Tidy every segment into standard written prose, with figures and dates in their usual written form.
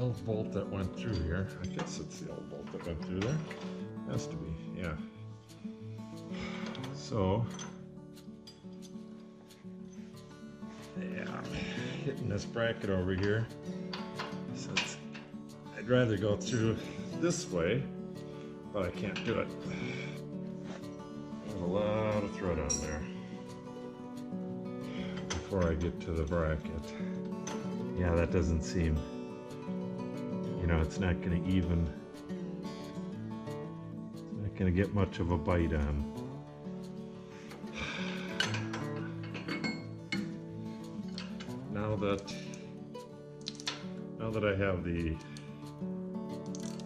old bolt that went through here. I guess it's the old bolt that went through there. Has to be, yeah. So, yeah, I'm hitting this bracket over here. So I'd rather go through this way, but I can't do it. There's a lot of thread on there before I get to the bracket. Yeah, that doesn't seem, you know, it's not going to even, it's not going to get much of a bite on. Now that I have the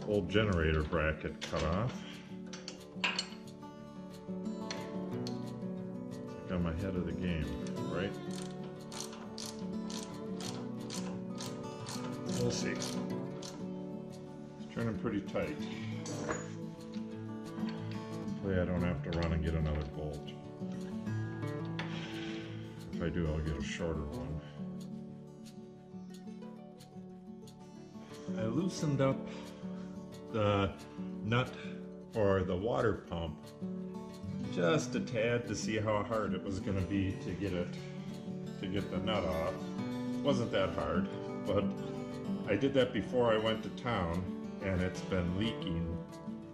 old generator bracket cut off, it's like I'm ahead of the game, right? We'll see. It's turning pretty tight. Hopefully I don't have to run and get another bolt. If I do, I'll get a shorter one. I loosened up the nut for the water pump just a tad to see how hard it was going to be to get the nut off. It wasn't that hard, but I did that before I went to town, and it's been leaking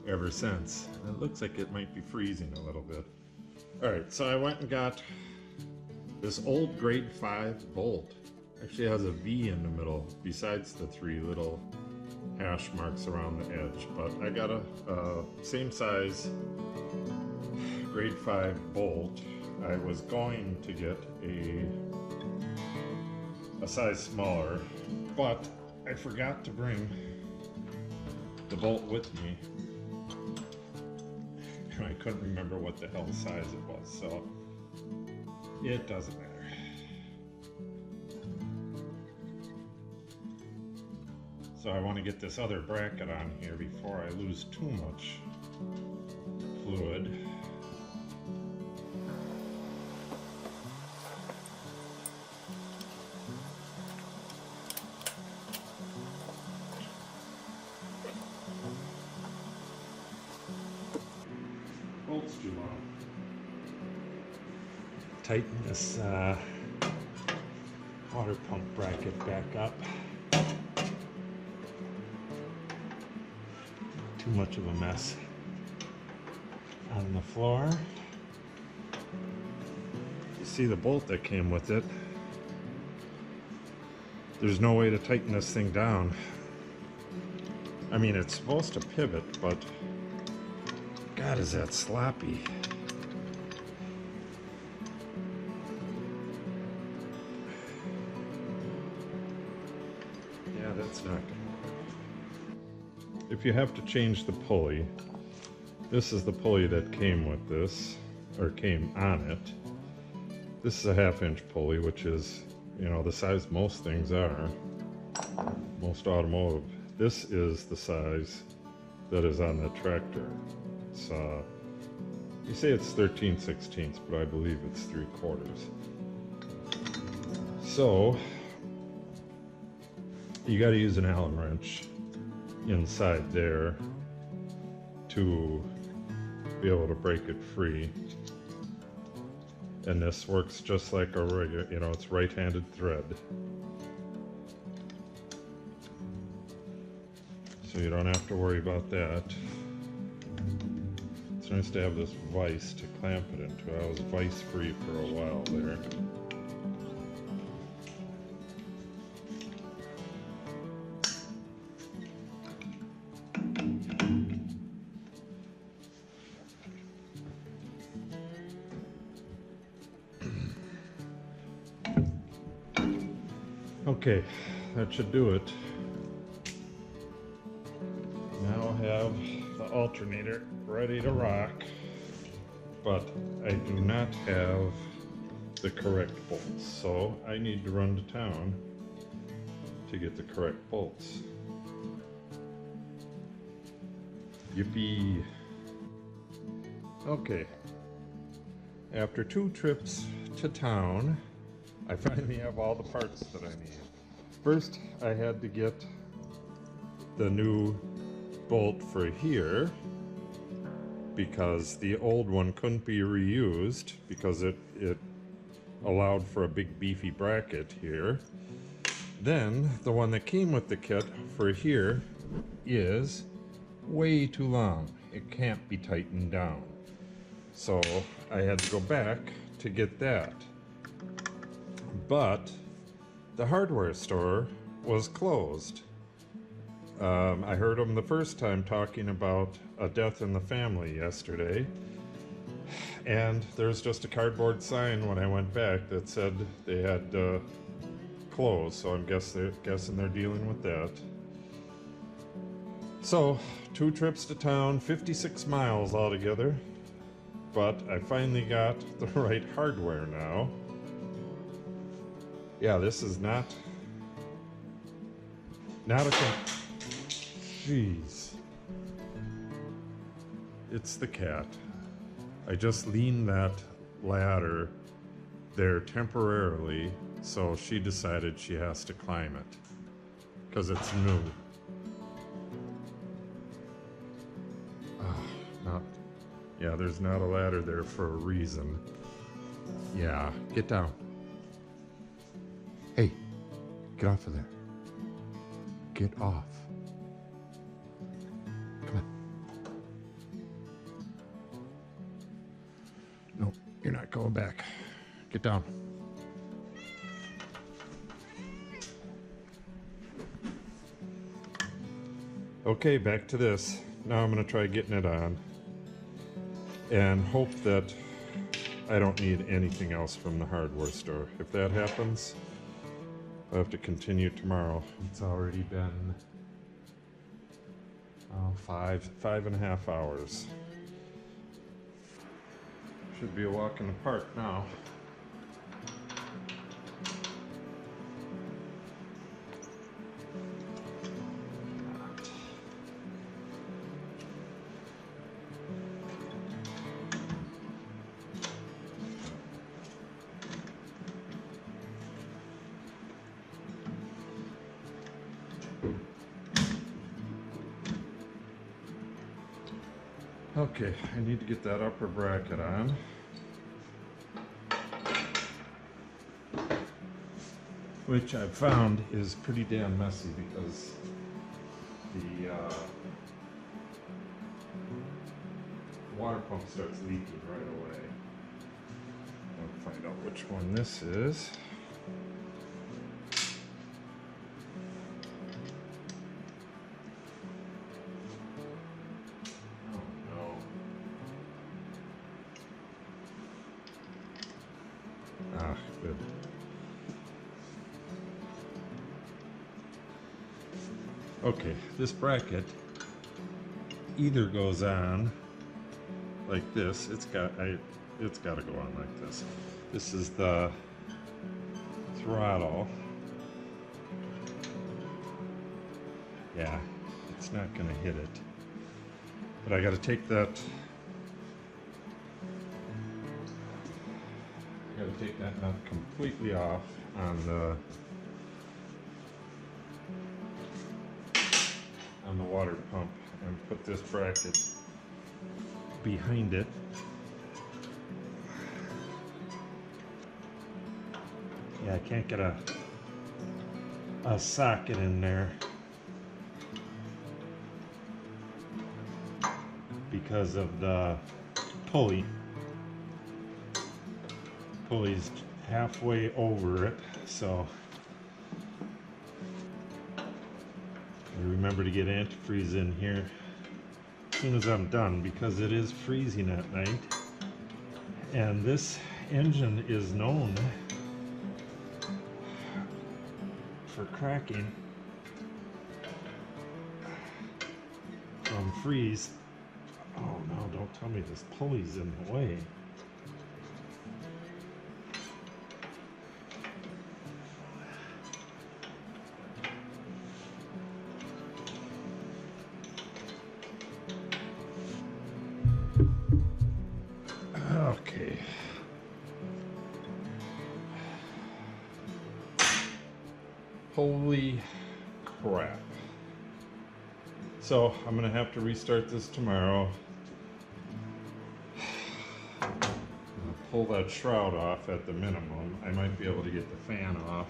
ever since. It looks like it might be freezing a little bit. Alright, so I went and got this old grade 5 bolt. Actually has a V in the middle besides the 3 little hash marks around the edge, but I got a same size grade 5 bolt. I was going to get a size smaller, but I forgot to bring the bolt with me, and I couldn't remember what the hell size it was, so it doesn't matter. So I want to get this other bracket on here before I lose too much fluid. Bolt's too long. Tighten this water pump bracket back up. Too much of a mess on the floor. You see the bolt that came with it. There's no way to tighten this thing down. I mean, it's supposed to pivot, but God, is that sloppy. Yeah, that's not good. If you have to change the pulley, this is the pulley that came with this, or came on it. This is a 1/2 inch pulley, which is, you know, the size most things are, most automotive. This is the size that is on the tractor. It's, you say it's 13/16, but I believe it's 3/4. So, you gotta use an Allen wrench inside there to be able to break it free, and this works just like a regular, you know, it's right-handed thread, so you don't have to worry about that. It's nice to have this vise to clamp it into. I was vise free for a while there. Okay, that should do it. Now I have the alternator ready to rock, but I do not have the correct bolts, so I need to run to town to get the correct bolts. Yippee! Okay, after 2 trips to town, I finally have all the parts that I need. First, I had to get the new bolt for here because the old one couldn't be reused because it allowed for a big beefy bracket here. Then the one that came with the kit for here is way too long. It can't be tightened down. So I had to go back to get that. But the hardware store was closed. I heard them the first time talking about a death in the family yesterday. And there's just a cardboard sign when I went back that said they had closed. So I'm guessing they're dealing with that. So 2 trips to town, 56 miles altogether. But I finally got the right hardware now. Yeah, this is not a jeez. It's the cat. I just leaned that ladder there temporarily, so she decided she has to climb it because it's new. Yeah, there's not a ladder there for a reason. Yeah, get down. Hey, get off of there. Get off. Come on. No, you're not going back. Get down. Okay, back to this. Now I'm gonna try getting it on and hope that I don't need anything else from the hardware store. If that happens, I'll have to continue tomorrow. It's already been 5.5 hours. Should be a walk in the park now. Okay, I need to get that upper bracket on. Which I've found is pretty damn messy because the water pump starts leaking right away. I'll find out which one this is. Good. Okay, this bracket either goes on like this. It's got to go on like this. This is the throttle. Yeah, it's not going to hit it. But I got to take that. Take that nut completely off on the water pump and put this bracket behind it. Yeah, I can't get a socket in there because of the pulley. Pulley's halfway over it, so I remember to get antifreeze in here as soon as I'm done because it is freezing at night, and this engine is known for cracking from freeze. Oh no, don't tell me this pulley's in the way. Okay. Holy crap. So I'm gonna have to restart this tomorrow. I'm gonna pull that shroud off at the minimum. I might be able to get the fan off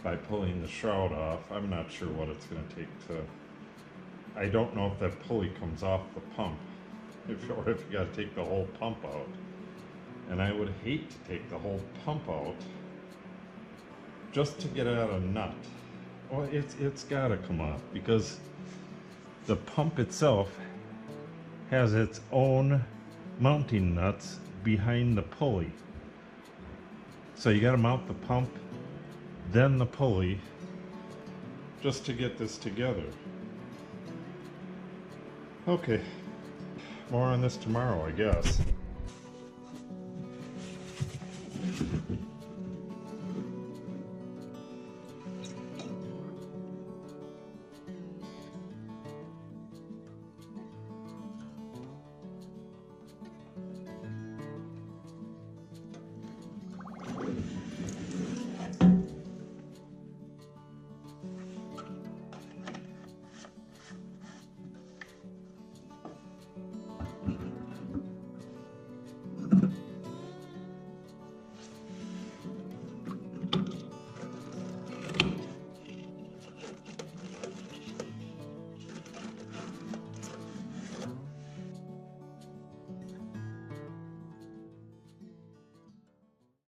by pulling the shroud off. I'm not sure what it's gonna take to, I don't know if that pulley comes off the pump, or if you gotta take the whole pump out. And I would hate to take the whole pump out just to get out a nut. Well, it's gotta come off because the pump itself has its own mounting nuts behind the pulley. So you gotta mount the pump, then the pulley, just to get this together. Okay, more on this tomorrow, I guess.